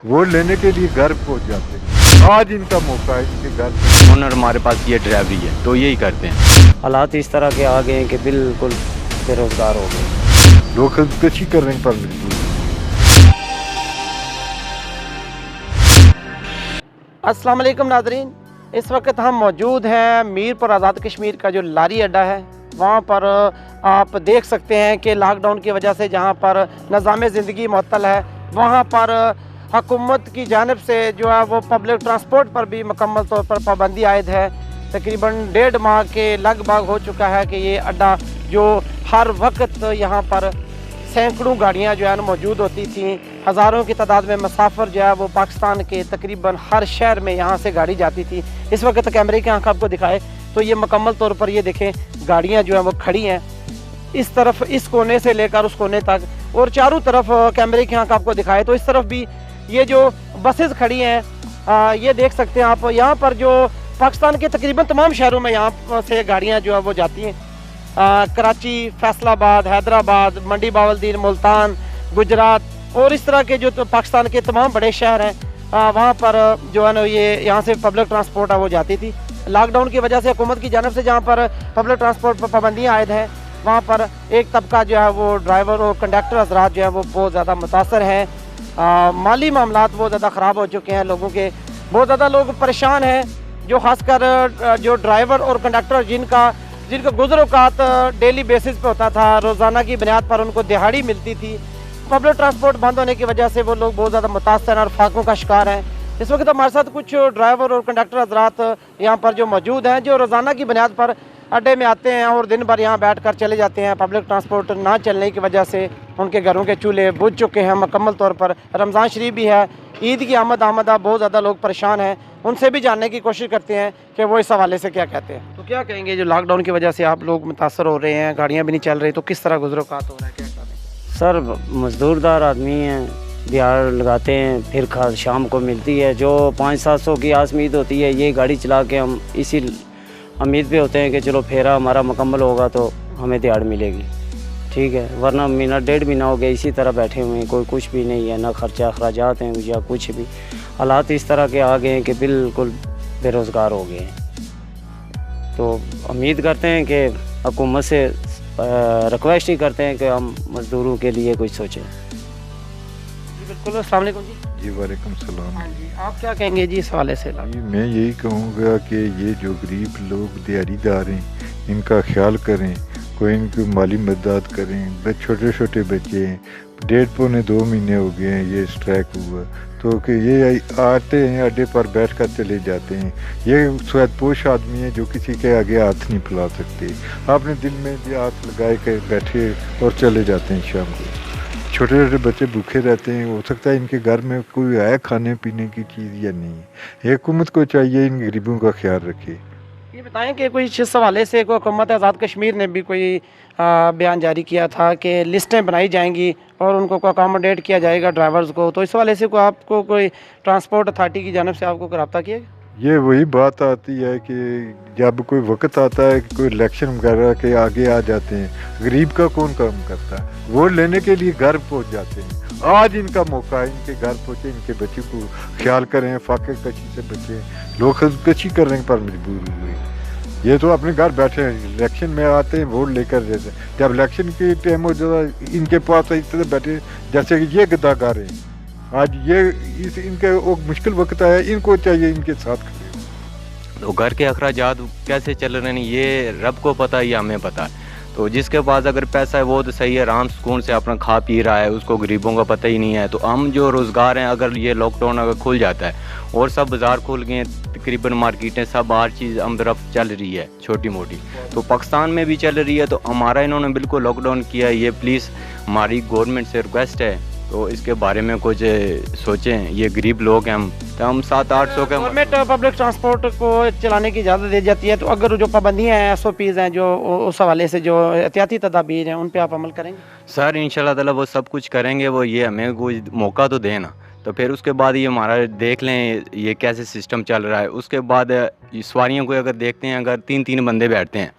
वो लेने के लिए घर पहुंच जाते हैं। आज इनका मौका है इनके घर। ओनर हमारे पास ये ड्राइवरी है तो यही करते हैं। हालात इस तरह के आ गए हैं कि बिल्कुल बेरोज़गार हो गए। लोग खुदकशी करने पर मजबूर हैं। अस्सलाम वालेकुम नाज़रीन, इस वक्त हम मौजूद हैं मीरपुर आज़ाद कश्मीर का जो लारी अड्डा है वहाँ पर आप देख सकते हैं कि लॉकडाउन की वजह से जहाँ पर निज़ाम ज़िंदगी मुअत्तल है वहाँ पर हुकूमत की जानिब से जो है वो पब्लिक ट्रांसपोर्ट पर भी मुकम्मल तौर पर पाबंदी आयद है। तकरीबन 1.5 माह के लगभग हो चुका है कि ये अड्डा जो हर वक्त यहाँ पर सैकड़ों गाड़ियाँ जो है ना मौजूद होती थीं, हज़ारों की तादाद में मुसाफिर जो है वो पाकिस्तान के तकरीबन हर शहर में यहाँ से गाड़ी जाती थी। इस वक्त कैमरे की आंख आपको दिखाए तो ये मुकम्मल तौर पर ये देखें गाड़ियाँ जो हैं वो खड़ी हैं इस तरफ, इस कोने से लेकर उस कोने तक, और चारों तरफ कैमरे की आंख आपको दिखाए तो इस तरफ भी ये जो बसेस खड़ी हैं ये देख सकते हैं आप। यहाँ पर जो पाकिस्तान के तकरीबन तमाम शहरों में यहाँ से गाड़ियाँ जो है वो जाती हैं। कराची, फैसलाबाद, हैदराबाद, मंडी बावलदीन, मुल्तान, गुजरात और इस तरह के जो तो पाकिस्तान के तमाम बड़े शहर हैं वहाँ पर जो है ना ये यहाँ से पब्लिक ट्रांसपोर्ट है वो जाती थी। लॉकडाउन की वजह से हुकूमत की जानिब से जहाँ पर पब्लिक ट्रांसपोर्ट पर पाबंदियाँ आयद हैं वहाँ पर एक तबका जो है वो ड्राइवर और कंडक्टर हज़रात जो है वो बहुत ज़्यादा मुतासर हैं। माली मामलात बहुत ज़्यादा ख़राब हो चुके हैं, लोगों के बहुत ज़्यादा लोग परेशान हैं, जो ख़ासकर जो ड्राइवर और कंडक्टर जिनका गुज़र-औक़ात डेली बेसिस पे होता था, रोज़ाना की बुनियाद पर उनको दिहाड़ी मिलती थी। पब्लिक ट्रांसपोर्ट बंद होने की वजह से वो लोग बहुत ज़्यादा मुतासर और फाकों का शिकार हैं। इस वक्त हमारे साथ कुछ ड्राइवर और कंडक्टर हज़रात यहाँ पर जो मौजूद हैं, जो रोज़ाना की बुनियाद पर अड्डे में आते हैं और दिन भर यहाँ बैठ कर चले जाते हैं। पब्लिक ट्रांसपोर्ट ना चलने की वजह से उनके घरों के चूल्हे बुझ चुके हैं मुकम्मल तौर पर। रमज़ान शरीफ भी है, ईद की आमद बहुत ज़्यादा लोग परेशान हैं। उनसे भी जानने की कोशिश करते हैं कि वो इस हवाले से क्या कहते हैं। तो क्या कहेंगे, जो लॉकडाउन की वजह से आप लोग मुतासर हो रहे हैं, गाड़ियाँ भी नहीं चल रही, तो किस तरह गुज़र-औक़ात हो रहा है, क्या कर रहे हैं? सर मज़दूरदार आदमी हैं, दिहाड़ लगाते हैं, फिर शाम को मिलती है जो 500-700 की आसमीद होती है। ये गाड़ी चला के हम इसी उम्मीद पे होते हैं कि चलो फेरा हमारा मुकम्मल होगा तो हमें दिहाड़ मिलेगी, ठीक है, वरना महीना 1.5 महीना हो गया इसी तरह बैठे हुए हैं, कोई कुछ भी नहीं है, ना खर्चा अखराजात हैं या कुछ भी। हालात इस तरह के आ गए हैं कि बिल्कुल बेरोज़गार हो गए हैं। तो उम्मीद करते हैं कि हुकूमत से रिक्वेस्ट ही करते हैं कि हम मज़दूरों के लिए कुछ सोचें। जी बिल्कुल। अस्सलाम वालेकुम जी। जी वालेकुम सलाम। हाँ जी, आप क्या कहेंगे जी इस हवाले से? जी मैं यही कहूँगा कि ये जो गरीब लोग दिहाड़ीदार हैं इनका ख्याल करें, कोई इनकी माली मदद करें। छोटे छोटे बच्चे हैं, 1.5-2 महीने हो गए हैं ये स्ट्राइक हुआ, तो कि ये आते हैं अड्डे पर बैठ कर चले जाते हैं। ये स्वादपोश आदमी है जो किसी के आगे हाथ नहीं फैला सकते। आपने दिल में हाथ लगाए के बैठे और चले जाते हैं शाम को। छोटे छोटे बच्चे भूखे रहते हैं, हो सकता है इनके घर में कोई है खाने पीने की चीज़ या नहीं है। हुकूमत को चाहिए इन गरीबों का ख्याल रखे। ये बताएं कि कोई इस हवाले से कोई हुकूमत आज़ाद कश्मीर ने भी कोई बयान जारी किया था कि लिस्टें बनाई जाएंगी और उनको को अकोमोडेट किया जाएगा ड्राइवर्स को, तो इस हवाले से कोई आपको कोई ट्रांसपोर्ट अथॉरिटी की जानिब से आपको कोई रब्ता किया? ये वही बात आती है कि जब कोई वक्त आता है कि कोई इलेक्शन वगैरह के आगे आ जाते हैं, गरीब का कौन काम करता है, वोट लेने के लिए घर पहुंच जाते हैं। आज इनका मौका है, इनके घर पहुंचे, इनके बच्चों को ख्याल करें, फाके कशी से बचे। लोग खुदकशी करने पर मजबूर हुए। ये तो अपने घर बैठे हैं, इलेक्शन में आते हैं, वोट लेकर देते हैं। जब इलेक्शन की टाइम हो जाता है इनके पास इस तरह बैठे जैसे कि ये गद्दाकार हैं। आज ये इनके वो मुश्किल वक्त आया, इनको चाहिए इनके साथ खड़े। तो घर के अखराजात कैसे चल रहे हैं ये रब को पता है या हमें पता है। तो जिसके पास अगर पैसा है वो तो सही है, आराम सुकून से अपना खा पी रहा है, उसको गरीबों का पता ही नहीं है। तो हम जो रोज़गार हैं, अगर ये लॉकडाउन अगर खुल जाता है और सब बाज़ार खुल गए, तकरीबन मार्केटें सब हर चीज़ हम तरफ चल रही है छोटी मोटी, तो पाकिस्तान में भी चल रही है। तो हमारा इन्होंने बिल्कुल लॉकडाउन किया है। ये प्लीज़ हमारी गवर्नमेंट से रिक्वेस्ट है तो इसके बारे में कुछ सोचें। ये गरीब लोग हैं, हम 700-800 के गवर्नमेंट पब्लिक ट्रांसपोर्ट को चलाने की इजाज़त दे जाती है, तो अगर जो पाबंदियाँ हैं, SOPs हैं, जो उस हवाले से जो एहतियाती तदाबीर हैं उन पे आप अमल करेंगे? सर इंशाल्लाह ताला वो सब कुछ करेंगे। वो ये हमें कोई मौका तो देना, तो फिर उसके बाद ये हमारा देख लें ये कैसे सिस्टम चल रहा है। उसके बाद सवारियों को अगर देखते हैं, अगर 3-3 बंदे बैठते हैं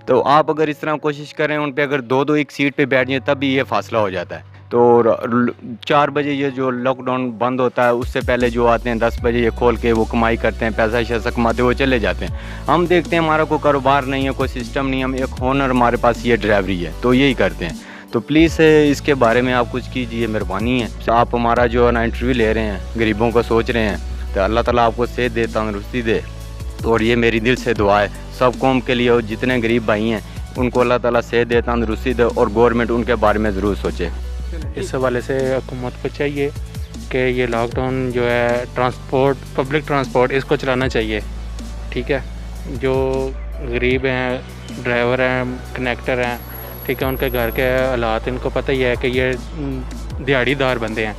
तो आप अगर इस तरह कोशिश करें उन पे, अगर 2-2 एक सीट पे बैठ जाए तब भी ये फासला हो जाता है। تو 4 بجے یہ جو لاک ڈاؤن بند ہوتا ہے اس سے پہلے جو آتے ہیں 10 بجے یہ کھول کے وہ کمائی کرتے ہیں, پیسہ شیسہ کماتے وہ چلے جاتے ہیں. ہم دیکھتے ہیں ہمارا کوئی کاروبار نہیں ہے, کوئی سسٹم نہیں, ہم ایک ہنر ہمارے پاس یہ ڈرائیوری ہے تو یہی کرتے ہیں. تو پلیز اس کے بارے میں آپ کچھ کیجیے, مہربانی ہے. آپ ہمارا جو ہے نا انٹرویو لے رہے ہیں, غریبوں کو سوچ رہے ہیں, تو اللہ تعالیٰ آپ کو صحت دے, تندرستی دے. اور یہ میری دل سے دعا ہے سب قوم کے لیے, اور جتنے غریب بھائی ہیں ان کو اللہ تعالیٰ صحت دے, تندرستی دے, اور گورنمنٹ ان کے بارے میں ضرور سوچے. اس حوالے سے حکومت کو چاہیے کہ یہ لاک ڈاؤن جو ہے ٹرانسپورٹ, پبلک ٹرانسپورٹ اس کو چلانا چاہیے, ٹھیک ہے. جو غریب ہیں, ڈرائیور ہیں, کنیکٹر ہیں, ٹھیک ہے, ان کے گھر کے حالات ان کو پتہ ہی ہے کہ یہ دیہڑی دار بندے ہیں,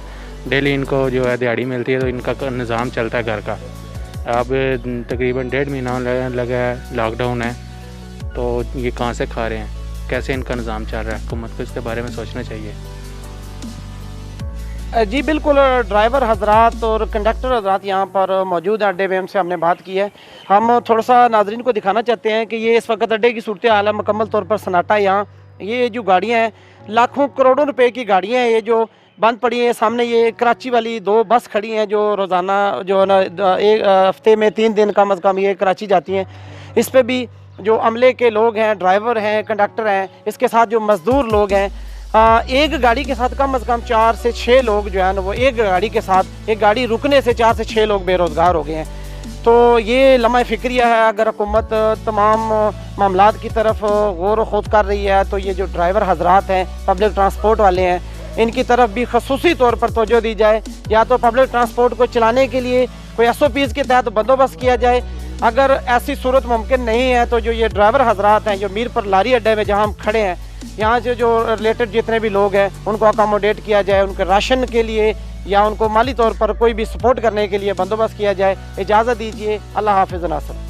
ڈیلی ان کو جو ہے دیہڑی ملتی ہے تو ان کا نظام چلتا ہے گھر کا. اب تقریباً 1.5 مہینہ لگا ہے, لاک ڈاؤن ہے, تو یہ کہاں سے کھا رہے ہیں, کیسے ان کا نظام چل رہا ہے. حکومت کو اس کے بارے میں سوچنا چاہیے. جی بالکل, ڈرائیور حضرات اور کنڈکٹر حضرات یہاں پر موجود ہیں اڈے میں, ہم سے ہم نے بات کی ہے. ہم تھوڑا سا ناظرین کو دکھانا چاہتے ہیں کہ یہ اس وقت اڈے کی صورتحال ہے, مکمل طور پر سناٹا ہے یہاں. یہ جو گاڑیاں ہیں لاکھوں کروڑوں روپے کی گاڑیاں ہیں, یہ جو بند پڑی ہیں. سامنے یہ کراچی والی 2 بس کھڑی ہیں جو روزانہ جو ہے نا ایک ہفتے میں 3 دن کم از کم یہ کراچی جاتی ہیں. اس پہ بھی جو عملے کے لوگ ہیں, ڈرائیور ہیں, کنڈکٹر ہیں, اس کے ساتھ جو مزدور لوگ ہیں, ایک گاڑی کے ساتھ کم از کم 4 سے 6 لوگ جو ہے نا وہ ایک گاڑی کے ساتھ, ایک گاڑی رکنے سے 4 سے 6 لوگ بے روزگار ہو گئے ہیں. تو یہ لمحہ فکریہ ہے. اگر حکومت تمام معاملات کی طرف غور و خوض کر رہی ہے تو یہ جو ڈرائیور حضرات ہیں, پبلک ٹرانسپورٹ والے ہیں, ان کی طرف بھی خصوصی طور پر توجہ دی جائے. یا تو پبلک ٹرانسپورٹ کو چلانے کے لیے کوئی SOPs کے تحت بندوبست کیا جائے. اگر ایسی صورت ممکن نہیں ہے تو جو یہ ڈرائیور حضرات ہیں جو میر پر لاری اڈے میں جہاں ہم کھڑے ہیں, یہاں سے جو ریلیٹڈ جتنے بھی لوگ ہیں ان کو اکاموڈیٹ کیا جائے, ان کے راشن کے لیے یا ان کو مالی طور پر کوئی بھی سپورٹ کرنے کے لیے بندوبست کیا جائے. اجازت دیجیے, اللہ حافظ ناصر.